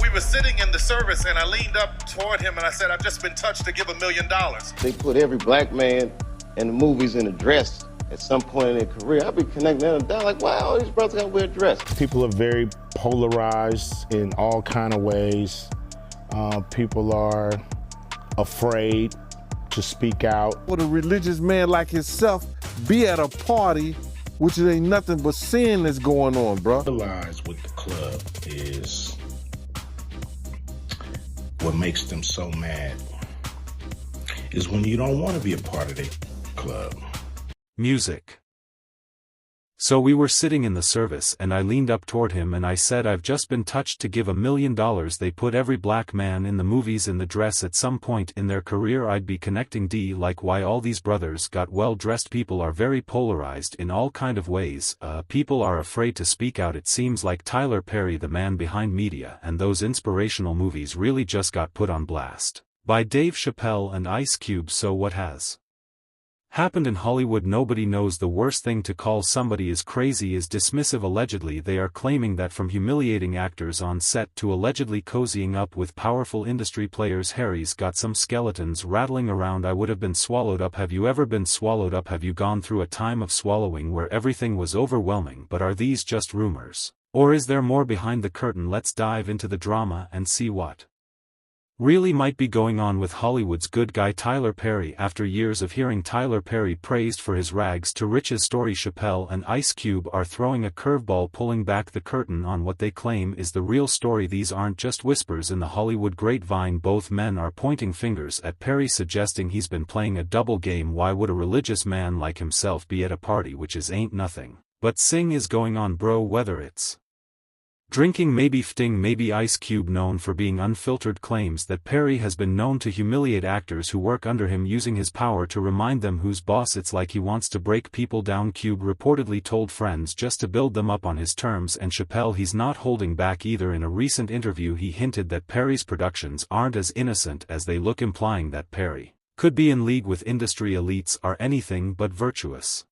We were sitting in the service, and I leaned up toward him, and I said, I've just been touched to give $1 million. They put every black man in the movies in a dress at some point in their career. I'll be connecting them down like, wow, all these brothers gotta wear a dress. People are very polarized in all kind of ways. People are afraid to speak out. Would a religious man like himself be at a party which ain't nothing but sin that's going on, bro? Realize with the club is what makes them so mad is when you don't want to be a part of their club. Music. So we were sitting in the service and I leaned up toward him and I said, I've just been touched to give $1 million. They put every black man in the movies in the dress at some point in their career. I'd be connecting like why all these brothers got well-dressed. People are very polarized in all kind of ways. People are afraid to speak out. It seems like Tyler Perry, the man behind media and those inspirational movies, really just got put on blast by Dave Chapelle and Ice Cube. So what has happened in Hollywood? Nobody knows. The worst thing to call somebody is crazy is dismissive. Allegedly they are claiming that from humiliating actors on set to allegedly cozying up with powerful industry players. Harry's got some skeletons rattling around. I would have been swallowed up. Have you ever been swallowed up? Have you gone through a time of swallowing where everything was overwhelming? But are these just rumors? Or is there more behind the curtain? Let's dive into the drama and see what really might be going on with Hollywood's good guy Tyler Perry. After years of hearing Tyler Perry praised for his rags to riches story, Chapelle and Ice Cube are throwing a curveball, pulling back the curtain on what they claim is the real story. These aren't just whispers in the Hollywood grapevine. Both men are pointing fingers at Perry, suggesting he's been playing a double game. Why would a religious man like himself be at a party which ain't nothing but sing is going on, bro? Whether it's drinking, maybe fting, maybe Ice Cube, known for being unfiltered, claims that Perry has been known to humiliate actors who work under him, using his power to remind them who's boss. It's like he wants to break people down. Cube reportedly told friends just to build them up on his terms, and Chapelle, he's not holding back either. In a recent interview he hinted that Perry's productions aren't as innocent as they look, implying that Perry could be in league with industry elites, are anything but virtuous.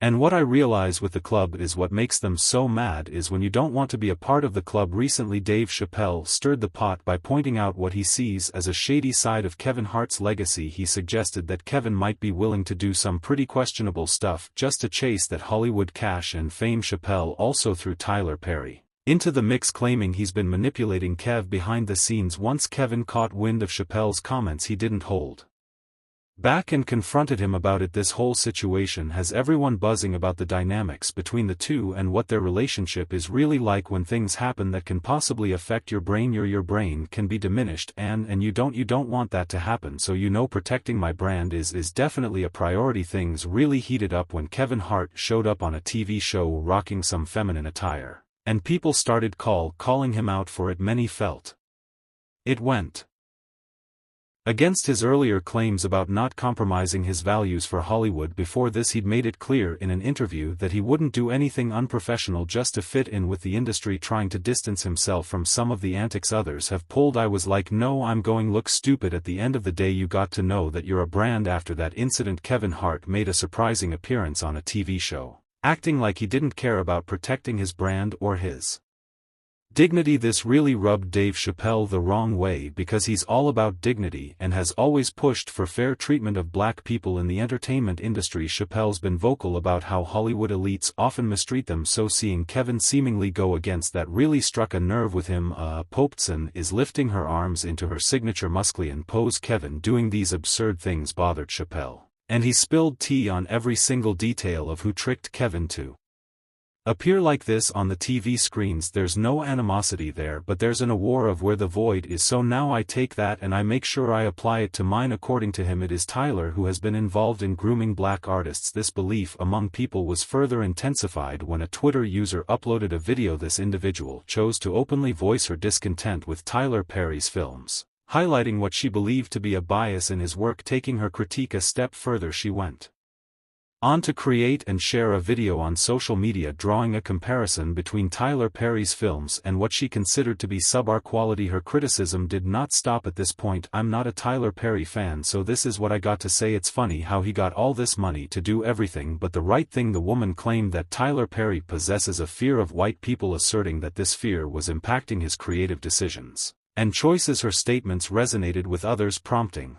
And what I realize with the club is what makes them so mad is when you don't want to be a part of the club. Recently Dave Chapelle stirred the pot by pointing out what he sees as a shady side of Kevin Hart's legacy. He suggested that Kevin might be willing to do some pretty questionable stuff just to chase that Hollywood cash and fame. Chapelle also threw Tyler Perry into the mix, claiming he's been manipulating Kev behind the scenes. Once Kevin caught wind of Chapelle's comments, he didn't hold back and confronted him about it. This whole situation has everyone buzzing about the dynamics between the two and what their relationship is really like. When things happen that can possibly affect your brain, your brain can be diminished, and you don't want that to happen. So protecting my brand is definitely a priority. Things really heated up when Kevin Hart showed up on a TV show rocking some feminine attire, and people started calling him out for it. Many felt it went against his earlier claims about not compromising his values for Hollywood. Before this he'd made it clear in an interview that he wouldn't do anything unprofessional just to fit in with the industry, trying to distance himself from some of the antics others have pulled. I was like, no, I'm going look stupid. At the end of the day you got to know that you're a brand. After that incident, Kevin Hart made a surprising appearance on a TV show, acting like he didn't care about protecting his brand or his dignity. This really rubbed Dave Chapelle the wrong way because he's all about dignity and has always pushed for fair treatment of black people in the entertainment industry. Chapelle's been vocal about how Hollywood elites often mistreat them, so seeing Kevin seemingly go against that really struck a nerve with him. Popson is lifting her arms into her signature Musclean pose. Kevin doing these absurd things bothered Chapelle, and he spilled tea on every single detail of who tricked Kevin to appear like this on the TV screens. There's no animosity there, but there's a war of where the void is. So now I take that and I make sure I apply it to mine. According to him, it is Tyler who has been involved in grooming black artists. This belief among people was further intensified when a Twitter user uploaded a video. This individual chose to openly voice her discontent with Tyler Perry's films, highlighting what she believed to be a bias in his work. Taking her critique a step further, she went on to create and share a video on social media drawing a comparison between Tyler Perry's films and what she considered to be subpar quality. Her criticism did not stop at this point. I'm not a Tyler Perry fan, so this is what I got to say. It's funny how he got all this money to do everything but the right thing. The woman claimed that Tyler Perry possesses a fear of white people, asserting that this fear was impacting his creative decisions and choices. Her statements resonated with others, prompting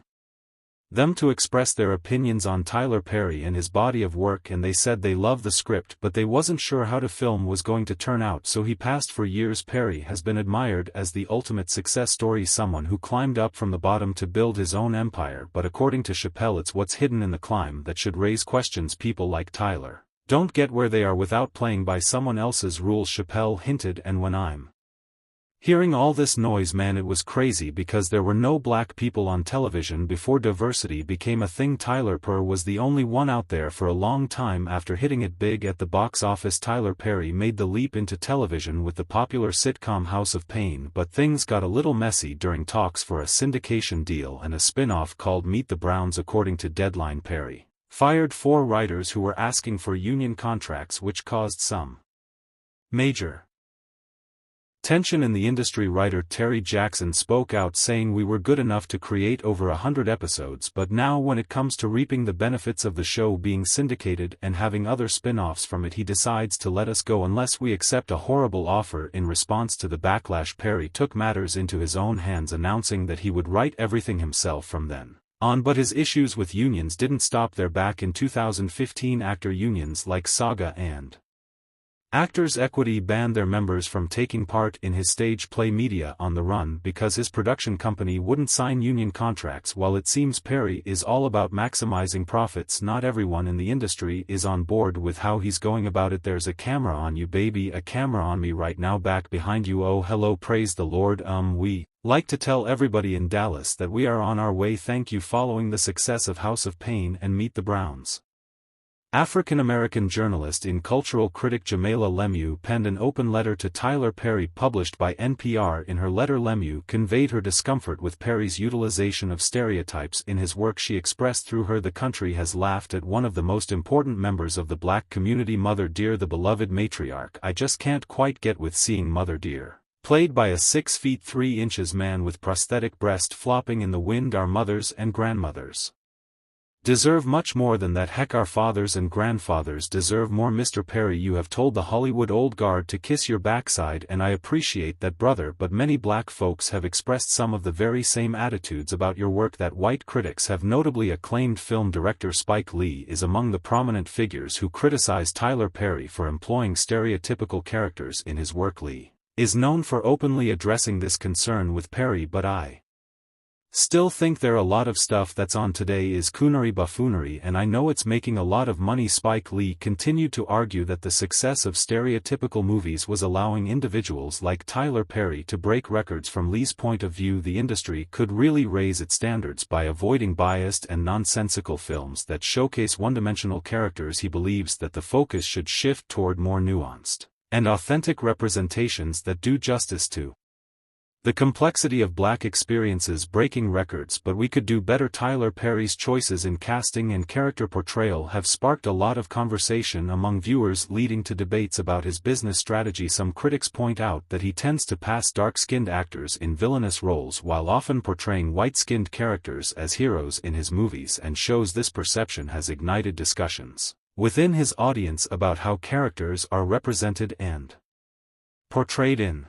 them to express their opinions on Tyler Perry and his body of work, and they said they loved the script but they wasn't sure how the film was going to turn out, so he passed. For years Perry has been admired as the ultimate success story, someone who climbed up from the bottom to build his own empire, but according to Chapelle, it's what's hidden in the climb that should raise questions. People like Tyler don't get where they are without playing by someone else's rules, Chapelle hinted, and when I'm hearing all this noise, man, it was crazy because there were no black people on television before diversity became a thing. Tyler Perry was the only one out there for a long time. After hitting it big at the box office, Tyler Perry made the leap into television with the popular sitcom House of Pain, but things got a little messy during talks for a syndication deal and a spin-off called Meet the Browns. According to Deadline, Perry fired 4 writers who were asking for union contracts, which caused some major tension in the industry. Writer Terry Jackson spoke out, saying, "We were good enough to create over 100 episodes, but now when it comes to reaping the benefits of the show being syndicated and having other spin-offs from it, he decides to let us go unless we accept a horrible offer." In response to the backlash, Perry took matters into his own hands, announcing that he would write everything himself from then on. But his issues with unions didn't stop there. Back in 2015, actor unions like SAGA and Actors Equity banned their members from taking part in his stage play Media on the Run because his production company wouldn't sign union contracts. While it seems Perry is all about maximizing profits, not everyone in the industry is on board with how he's going about it. "There's a camera on you, baby, a camera on me right now, back behind you. Oh hello, praise the Lord. We like to tell everybody in Dallas that we are on our way. Thank you." Following the success of House of Pain and Meet the Browns, African-American journalist and cultural critic Chapelle lce penned an open letter to Tyler Perry published by NPR. In her letter, lce conveyed her discomfort with Perry's utilization of stereotypes in his work. She expressed, "Through her the country has laughed at one of the most important members of the black community, Mother Dear, the beloved matriarch. I just can't quite get with seeing Mother Dear played by a 6 feet 3 inches man with prosthetic breast flopping in the wind. Our mothers and grandmothers deserve much more than that. Heck, our fathers and grandfathers deserve more. Mr. Perry, you have told the Hollywood old guard to kiss your backside, and I appreciate that, brother, but many black folks have expressed some of the very same attitudes about your work that white critics have." Notably, acclaimed film director Spike Lee is among the prominent figures who criticize Tyler Perry for employing stereotypical characters in his work. Lee is known for openly addressing this concern with Perry, but I still think there a lot of stuff that's on today is coonery buffoonery, and I know it's making a lot of money. Spike Lee continued to argue that the success of stereotypical movies was allowing individuals like Tyler Perry to break records. From Lee's point of view, the industry could really raise its standards by avoiding biased and nonsensical films that showcase one-dimensional characters. He believes that the focus should shift toward more nuanced and authentic representations that do justice to the complexity of black experiences. Breaking records, but we could do better. Tyler Perry's choices in casting and character portrayal have sparked a lot of conversation among viewers, leading to debates about his business strategy. Some critics point out that he tends to pass dark-skinned actors in villainous roles while often portraying white-skinned characters as heroes in his movies and shows. This perception has ignited discussions within his audience about how characters are represented and portrayed in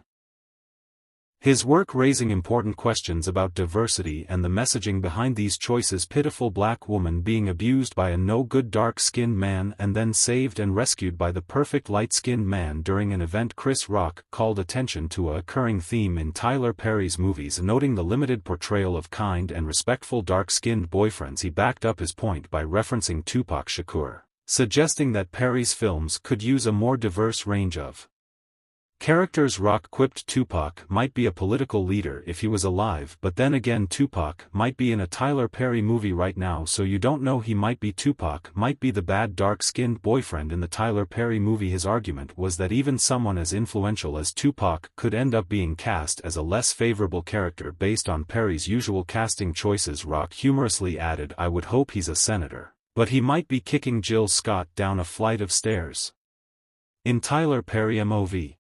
his work, raising important questions about diversity and the messaging behind these choices. Pitiful black woman being abused by a no-good dark-skinned man and then saved and rescued by the perfect light-skinned man during an event. Chris Rock called attention to a recurring theme in Tyler Perry's movies, noting the limited portrayal of kind and respectful dark-skinned boyfriends. He backed up his point by referencing Tupac Shakur, suggesting that Perry's films could use a more diverse range of characters. Rock quipped Tupac might be a political leader if he was alive, but then again Tupac might be in a Tyler Perry movie right now, so you don't know. He might be Tupac, might be the bad dark-skinned boyfriend in the Tyler Perry movie. His argument was that even someone as influential as Tupac could end up being cast as a less favorable character based on Perry's usual casting choices. Rock humorously added, "I would hope he's a senator." But he might be kicking Jill Scott down a flight of stairs. In Tyler Perry MOV.